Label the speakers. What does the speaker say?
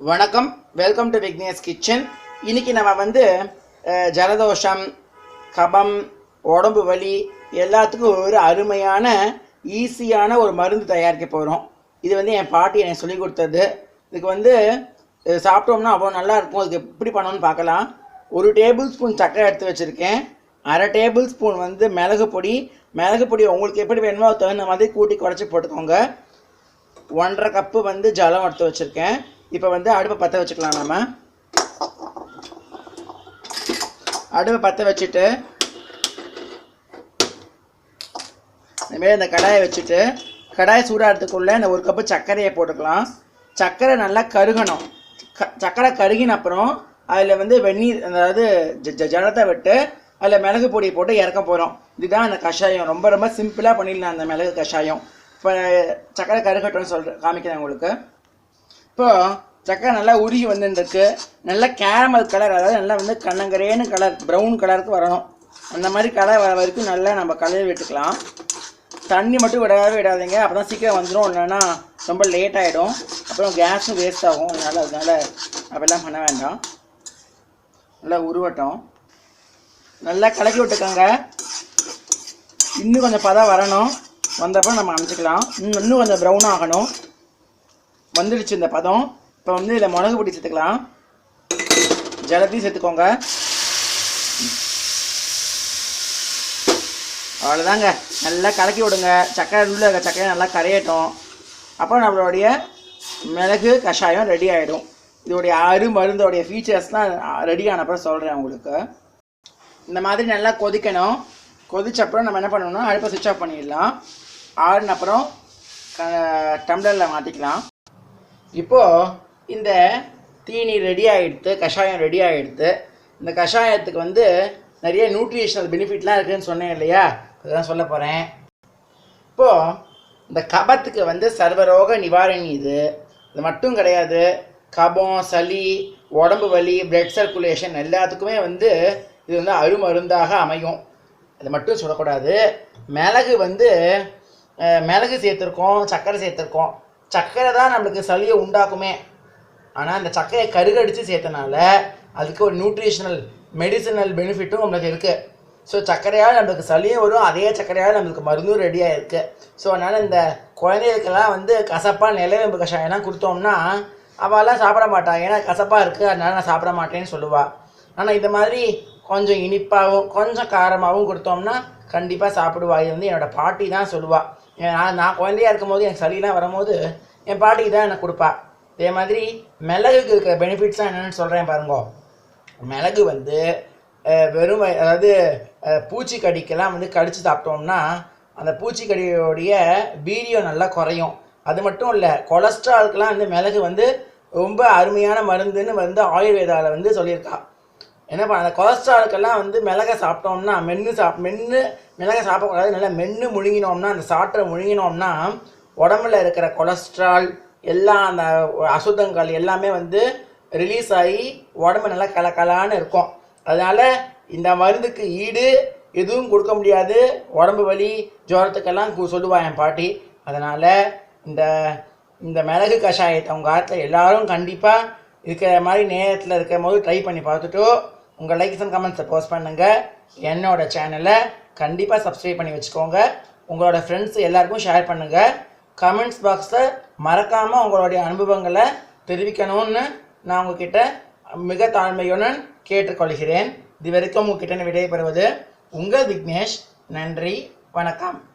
Speaker 1: வணக்கம், welcome to Vignesh kitchen. இன்றைக்கி நம்ம வந்து ஜலதோஷம், கபம், உடம்பு வலி எல்லாத்துக்கும் ஒரு அருமையான ஈஸியான ஒரு மருந்து தயாரிக்க போகிறோம். இது வந்து என் பாட்டி எனக்கு சொல்லி கொடுத்தது. இதுக்கு வந்து சாப்பிட்டோம்னா அவ்வளோ நல்லாயிருக்கும். அதுக்கு எப்படி பண்ணணும்னு பார்க்கலாம். 1 டேபிள் ஸ்பூன் சர்க்கரை எடுத்து வச்சுருக்கேன். 1/2 டேபிள் ஸ்பூன் வந்து மிளகு பொடி உங்களுக்கு எப்படி வேணுமோ அது தகுந்த மாதிரி கூட்டி குறைச்சி போட்டுக்கோங்க. 1/2 கப்பு வந்து ஜலம் எடுத்து வச்சுருக்கேன். இப்போ வந்து அடுப்பை பற்ற வச்சுக்கலாம். நம்ம அடுப்பை பற்ற வச்சுட்டு இனிமேல் இந்த கடாயை வச்சுட்டு கடாயை சூடாகிறதுக்குள்ளே இந்த 1 கப்பு சர்க்கரையை போட்டுக்கலாம். சர்க்கரை நல்லா கருகணும். சர்க்கரை கருகின அப்புறம் அதில் வந்து வெந்நீர், அதாவது ஜலத்தை விட்டு அதில் மிளகு பொடி போட்டு இறக்க போகிறோம். இதுதான் அந்த கஷாயம். ரொம்ப ரொம்ப சிம்பிளாக பண்ணிடலாம் அந்த மிளகு கஷாயம். இப்போ சர்க்கரை கருகட்டோன்னு காமிக்கிறேன் உங்களுக்கு. இப்போது சக்கரை நல்லா உருகி வந்துருக்கு. நல்லா கேரமல் கலர், அதாவது நல்லா வந்து கண்ணங்கரேன்னு கலர், ப்ரௌன் கலருக்கு வரணும். அந்த மாதிரி கலர் வர வரைக்கும் நல்லா நம்ம கலர் விட்டுக்கலாம். தண்ணி மட்டும் விடாதீங்க, அப்போ தான் சீக்கிரம் வந்துடும். இல்லைன்னா ரொம்ப லேட் ஆகிடும், அப்புறம் கேஸும் வேஸ்ட் ஆகும். அதனால் அப்படிலாம் பண்ண வேண்டாம். நல்லா உருவட்டும். நல்லா கலக்கி விட்டுக்கோங்க. இன்னும் கொஞ்சம் பதம் வரணும். வந்தப்போ நம்ம அணைச்சிக்கலாம். இன்னும் கொஞ்சம் ப்ரௌன் ஆகணும். வந்துடுச்சு இந்த பதம். இப்போ வந்து இதில் மிளகு பொடி சேர்த்துக்கலாம். ஜலத்தையும் சேர்த்துக்கோங்க. அவ்வளோதாங்க. நல்லா கலக்கி விடுங்க. சக்கரை உள்ள இருக்க சக்கரை நல்லா கரையட்டும். அப்புறம் நம்மளுடைய மிளகு கஷாயம் ரெடி ஆகிடும். இதோடைய மருந்தோடைய ஃபீச்சர்ஸ்லாம் ரெடி ஆனப்பறம் சொல்கிறேன் உங்களுக்கு. இந்த மாதிரி நல்லா கொதிக்கணும். கொதிச்சப்பறம் நம்ம என்ன பண்ணணும்னா அடுப்பை சுவிட்ச் ஆஃப் பண்ணிடலாம். ஆறுன அப்புறம் டம்ளரில் மாற்றிக்கலாம். இப்போது இந்த தீனி ரெடி ஆகிடுது, கஷாயம் ரெடி ஆகிடுது. இந்த கஷாயத்துக்கு வந்து நிறைய நியூட்ரிஷனல் பெனிஃபிட்லாம் இருக்குதுன்னு சொன்னேன் இல்லையா, அதுதான் சொல்ல போகிறேன். இப்போது இந்த கபத்துக்கு வந்து சர்வரோக நிவாரணி இது மட்டும் கிடையாது. கபம், சளி, உடம்பு வலி, பிளட் சர்க்குலேஷன் எல்லாத்துக்குமே வந்து இது வந்து அருமருந்தாக அமையும். அது மட்டும் சொல்லக்கூடாது. மிளகு சேர்த்துருக்கோம், சர்க்கரை சேர்த்துருக்கோம். சர்க்கரை தான் நம்மளுக்கு சளியை உண்டாக்குமே. ஆனால் அந்த சர்க்கரையை கருகடித்து சேர்த்தனால அதுக்கு ஒரு நியூட்ரிஷனல் மெடிசினல் பெனிஃபிட்டும் நம்மளுக்கு இருக்குது. ஸோ சர்க்கரையால் நம்மளுக்கு சளியும் வரும், அதே சர்க்கரையால் நம்மளுக்கு மருந்தும் ரெடியாக இருக்குது. ஸோ அதனால் இந்த குழந்தைகளுக்கெல்லாம் வந்து கசப்பாக நிலவேம்பு கஷாயம்லாம் கொடுத்தோம்னா அவெல்லாம் சாப்பிட மாட்டாள். ஏன்னா கசப்பாக இருக்குது, அதனால் நான் சாப்பிட மாட்டேன்னு சொல்லுவாள். ஆனால் இந்த மாதிரி கொஞ்சம் இனிப்பாகவும் கொஞ்சம் காரமாகவும் கொடுத்தோம்னா கண்டிப்பாக சாப்பிடுவா. இது வந்து என்னோடய பாட்டி தான் சொல்லுவாள். நான் குழந்தையாக இருக்கும்போது எனக்கு சளிலாம் வரும்போது என் பாட்டிக்கு தான் எனக்கு கொடுப்பா. இதே மாதிரி மிளகுக்கு இருக்கிற பெனிஃபிட்ஸ்லாம் என்னென்னு சொல்கிறேன் பாருங்க. மிளகு வந்து அதாவது பூச்சிக்கடிக்கெல்லாம் வந்து கடித்து சாப்பிட்டோம்னா அந்த பூச்சிக்கடியோடைய வீரியம் நல்லா குறையும். அது மட்டும் இல்லை, கொலஸ்ட்ராலுக்கெல்லாம் வந்து மிளகு வந்து ரொம்ப அருமையான மருந்துன்னு வந்து ஆயுர்வேதாவில் வந்து சொல்லியிருக்கா. என்னப்பா, அந்த கொலஸ்ட்ராலுக்கெல்லாம் வந்து மிளகை சாப்பிட்டோம்னா மிளகை சாப்பிடக்கூடாது. நல்லா மென்று முழுங்கினோம்னா, அந்த சாற்றை முழுங்கினோம்னா உடம்புல இருக்கிற கொலஸ்ட்ரால் எல்லாம், அந்த அசுத்தங்கள் எல்லாமே வந்து ரிலீஸ் ஆகி உடம்பு நல்லா கலக்கலான்னு இருக்கும். அதனால் இந்த மருந்துக்கு ஈடு எதுவும் கொடுக்க முடியாது. உடம்பு வலி, ஜுரத்துக்கெல்லாம் சொல்லுவாள் என் பாட்டி. அதனால் இந்த மிளகு கஷாயத்தை உங்கள் ஆற்றுல எல்லோரும் கண்டிப்பாக இருக்கிற மாதிரி நேரத்தில் இருக்கிற போது ட்ரை பண்ணி பார்த்துட்டு உங்கள் லைக்ஸ் அண்ட் கமெண்ட்ஸை போஸ்ட் பண்ணுங்கள். என்னோடய சேனலை கண்டிப்பாக சப்ஸ்கிரைப் பண்ணி வச்சுக்கோங்க. உங்களோட ஃப்ரெண்ட்ஸ் எல்லாருக்கும் ஷேர் பண்ணுங்கள். கமெண்ட்ஸ் பாக்ஸில் மறக்காமல் உங்களுடைய அனுபவங்களை தெரிவிக்கணும்னு நான் உங்ககிட்ட மிக தாழ்மையுடன் கேட்டுக்கொள்கிறேன். இது வரைக்கும் உங்ககிட்ட விடைபெறுவது உங்கள் விக்னேஷ். நன்றி, வணக்கம்.